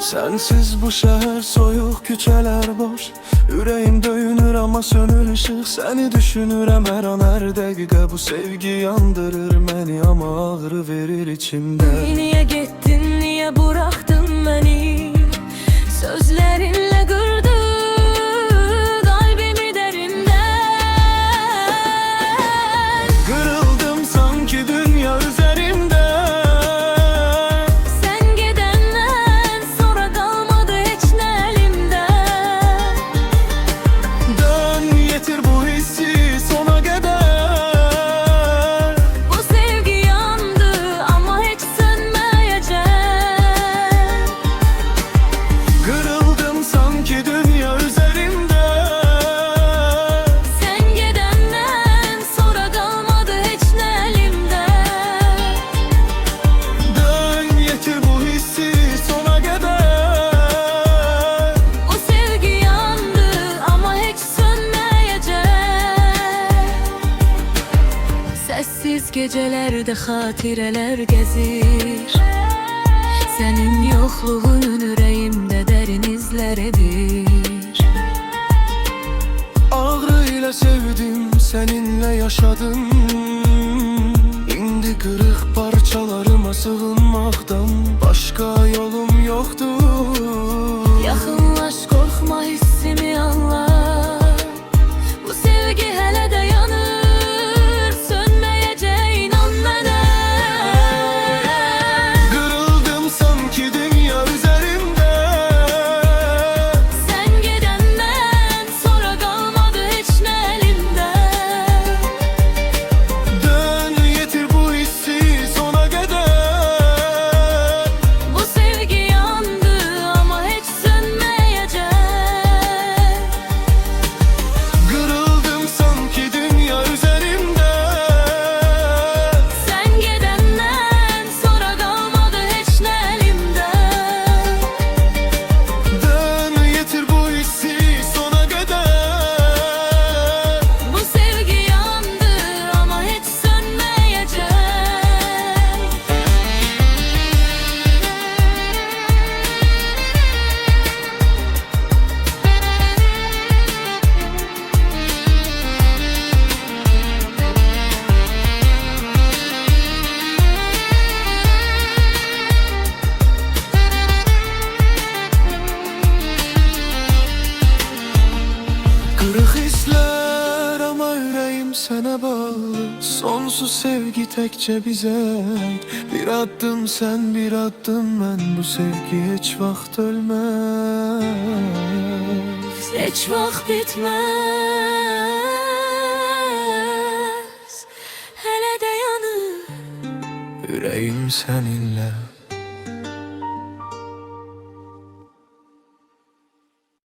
Sensiz bu şehir soyuq, küçələr boş. Ürəyim döyünür ama sönür ışıq. Səni düşünürəm hər an, hər dəqiqə. Bu sevgi yandırır məni ama ağrı verir içimdə. Niye gittin, niye bıraktın beni? Sözlerinle kırdı kalbimi derinden. Kırıldım sanki dünya üzerimde. Sen gidenden sonra kalmadı hiç ne elimde. Dön getir bu hissi sona kadar. Bu sevgi yandı ama hiç sönmeyecek. Kırıldım sanki dünya üzerimde. Sen gidenden sonra kalmadı hiç ne elimde. Dön getir bu hissi sona kadar. Bu sevgi yandı ama hiç sönmeyecek. Sessiz gecelerde hatireler gezir. Senin yokluğun yüreğimde derin izler edir. Ağrıyla sevdim, seninle yaşadım. İndi kırık parçalarıma sığınmaktan başka yolum yoktu. Yakınlaş, korkma, hissimi anla. Bu sevgi hele de yanır, sönmeyeceğe inan bana. Kırıldım sanki dünya üzerimde. Sen gidenden sonra kalmadı hiç ne elimde. Dön getir bu hissi sona kadar. Bu sevgi yandı ama hiç sönmeyecek. Kırıldım sanki dünya üzerimde. Sen gidenden sonra kalmadı hiç ne elimde. Dön getir bu hissi sona kadar. Bu sevgi yandı ama hiç sönmeyecek. Kırık hisler ama yüreğim sana bağlı. Sonsuz sevgi tekçe bize ait. Bir adım sen, bir adım ben. Bu sevgi hiç vaxt ölmez. Hiç vakt bitmez. Hele de yanır. Yüreğim seninle